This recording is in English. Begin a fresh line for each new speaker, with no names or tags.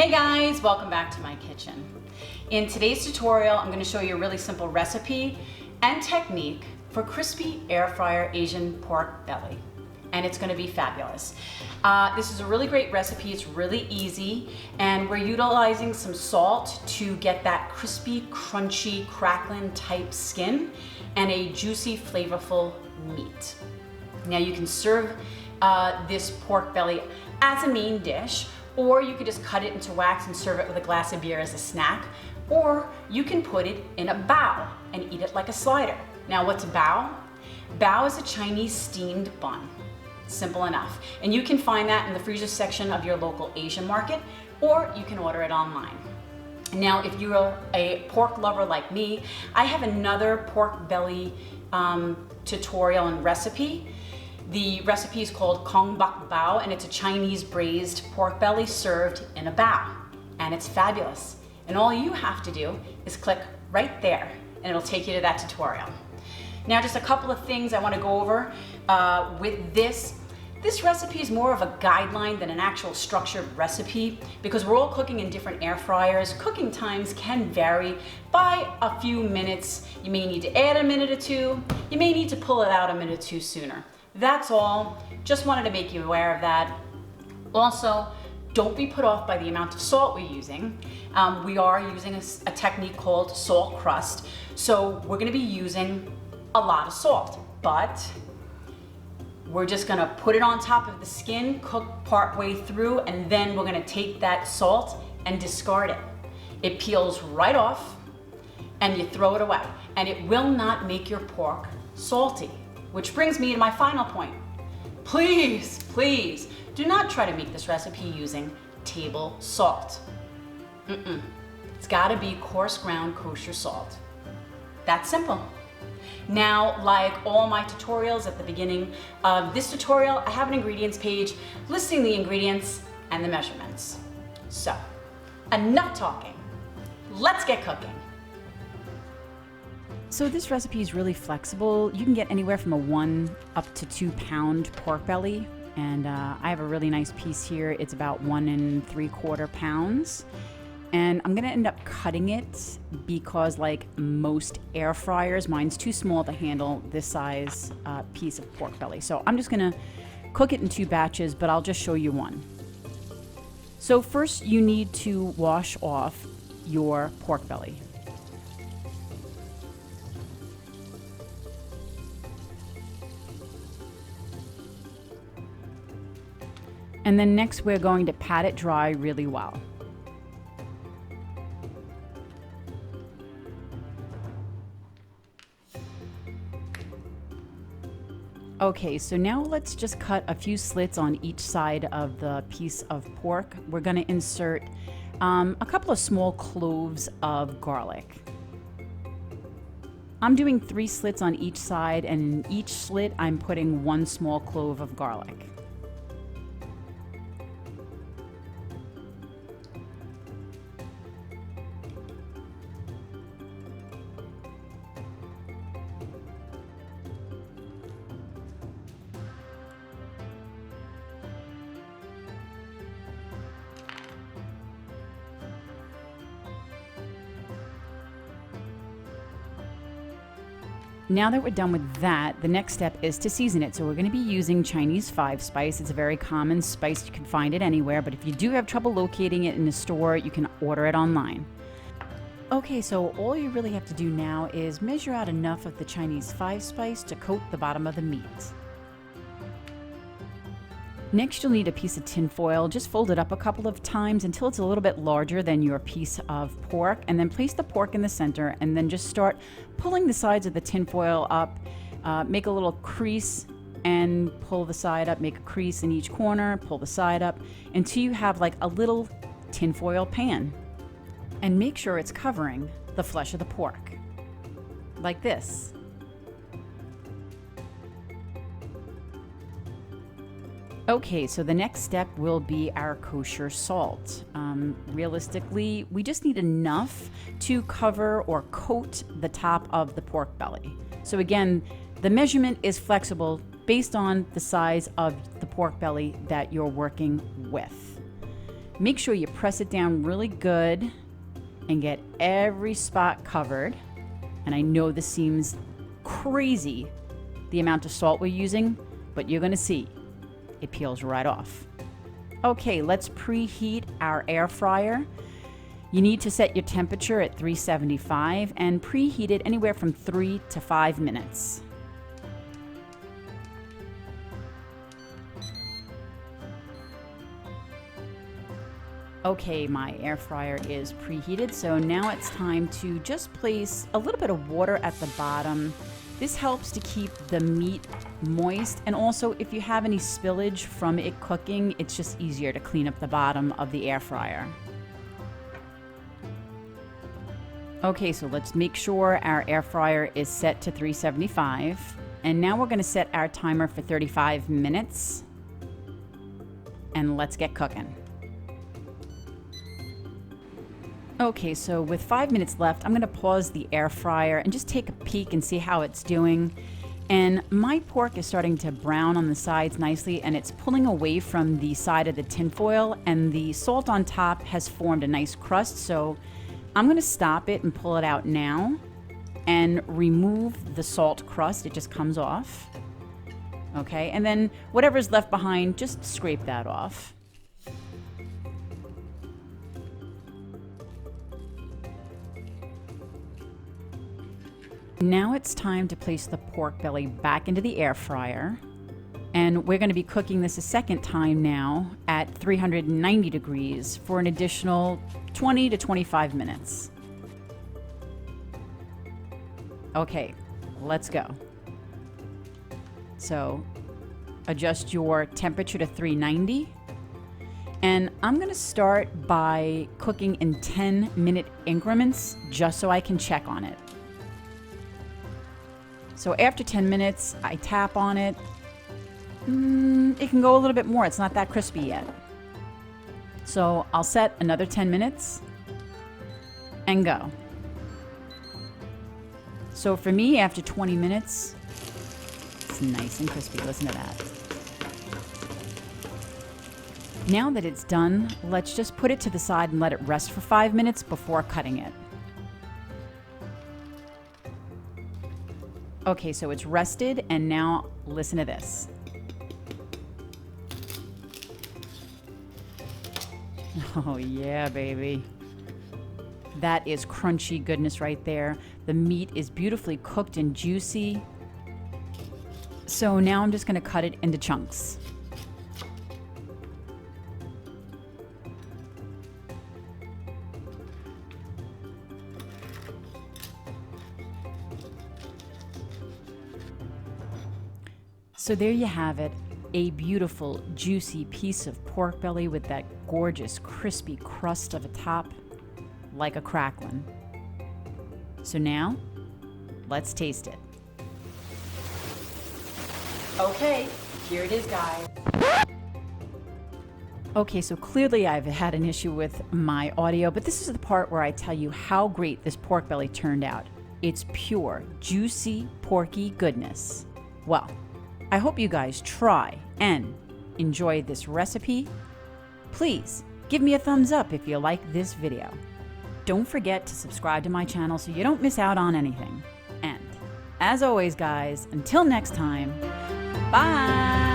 Hey guys, welcome back to my kitchen. In today's tutorial, I'm going to show you a really simple recipe and technique for crispy air fryer Asian pork belly. And it's going to be fabulous. This is a really great recipe. It's really easy, and we're utilizing some salt to get that crispy, crunchy, cracklin type skin and a juicy, flavorful meat. Now you can serve this pork belly as a main dish, or you could just cut it into wax and serve it with a glass of beer as a snack, or you can put it in a bao and eat it like a slider. Now what's a bao? Bao is a Chinese steamed bun. Simple enough. And you can find that in the freezer section of your local Asian market, or you can order it online. Now, if you're a pork lover like me, I have another pork belly tutorial and recipe. The recipe is called Kong Bak Bao, and it's a Chinese braised pork belly served in a bao. And it's fabulous. And all you have to do is click right there, and it'll take you to that tutorial. Now, just a couple of things I want to go over with this. This recipe is more of a guideline than an actual structured recipe because we're all cooking in different air fryers. Cooking times can vary by a few minutes. You may need to add a minute or two. You may need to pull it out a minute or two sooner. That's all. Just wanted to make you aware of that. Also, don't be put off by the amount of salt we're using. We are using a technique called salt crust. So we're going to be using a lot of salt, but we're just going to put it on top of the skin, cook part way through, and then we're going to take that salt and discard it. It peels right off and you throw it away, and it will not make your pork salty. Which brings me to my final point. Please, please, do not try to make this recipe using table salt. It's gotta be coarse ground kosher salt. That's simple. Now, like all my tutorials at the beginning of this tutorial, I have an ingredients page listing the ingredients and the measurements. So, enough talking. Let's get cooking.
So this recipe is really flexible. You can get anywhere from a 1 up to 2 pound pork belly. And I have a really nice piece here. It's about 1 3/4 pounds. And I'm gonna end up cutting it because, like most air fryers, mine's too small to handle this size piece of pork belly. So I'm just gonna cook it in 2 batches, but I'll just show you one. So first you need to wash off your pork belly. And then next we're going to pat it dry really well. Okay, so now let's just cut a few slits on each side of the piece of pork. We're going to insert a couple of small cloves of garlic. I'm doing 3 slits on each side, and in each slit I'm putting 1 small clove of garlic. Now that we're done with that, the next step is to season it. So we're going to be using Chinese 5 spice. It's a very common spice. You can find it anywhere, but if you do have trouble locating it in a store, you can order it online. Okay, so all you really have to do now is measure out enough of the Chinese 5 spice to coat the bottom of the meat. Next, you'll need a piece of tin foil. Just fold it up a couple of times until it's a little bit larger than your piece of pork, and then place the pork in the center, and then just start pulling the sides of the tin foil up. Make a little crease and pull the side up. Make a crease in each corner, pull the side up until you have like a little tin foil pan. And make sure it's covering the flesh of the pork, like this. Okay, so the next step will be our kosher salt. Realistically, we just need enough to cover or coat the top of the pork belly. So again, the measurement is flexible based on the size of the pork belly that you're working with. Make sure you press it down really good and get every spot covered. And I know this seems crazy, the amount of salt we're using, but you're gonna see, it peels right off. Okay, let's preheat our air fryer. You need to set your temperature at 375 and preheat it anywhere from 3 to 5 minutes. Okay, my air fryer is preheated, so now it's time to just place a little bit of water at the bottom. This helps to keep the meat moist, and also if you have any spillage from it cooking, it's just easier to clean up the bottom of the air fryer. Okay, so let's make sure our air fryer is set to 375, and now we're gonna set our timer for 35 minutes, and let's get cooking. Okay, so with 5 minutes left, I'm gonna pause the air fryer and just take a peek and see how it's doing. And my pork is starting to brown on the sides nicely, and it's pulling away from the side of the tinfoil, and the salt on top has formed a nice crust. So I'm gonna stop it and pull it out now and remove the salt crust. It just comes off. Okay, and then whatever's left behind, just scrape that off. Now it's time to place the pork belly back into the air fryer. And we're going to be cooking this a second time now at 390 degrees for an additional 20 to 25 minutes. Okay, let's go. So adjust your temperature to 390. And I'm going to start by cooking in 10-minute increments just so I can check on it. So after 10 minutes, I tap on it. It can go a little bit more. It's not that crispy yet. So I'll set another 10 minutes and go. So for me, after 20 minutes, it's nice and crispy. Listen to that. Now that it's done, let's just put it to the side and let it rest for 5 minutes before cutting it. Okay, so it's rested, and now listen to this. Oh yeah, baby. That is crunchy goodness right there. The meat is beautifully cooked and juicy. So now I'm just gonna cut it into chunks. So there you have it, a beautiful, juicy piece of pork belly with that gorgeous, crispy crust of a top, like a cracklin. So now, let's taste it.
Okay, here it is, guys.
Okay, so clearly I've had an issue with my audio, but this is the part where I tell you how great this pork belly turned out. It's pure, juicy, porky goodness. Well, I hope you guys try and enjoy this recipe. Please give me a thumbs up if you like this video. Don't forget to subscribe to my channel so you don't miss out on anything. And as always, guys, until next time, bye!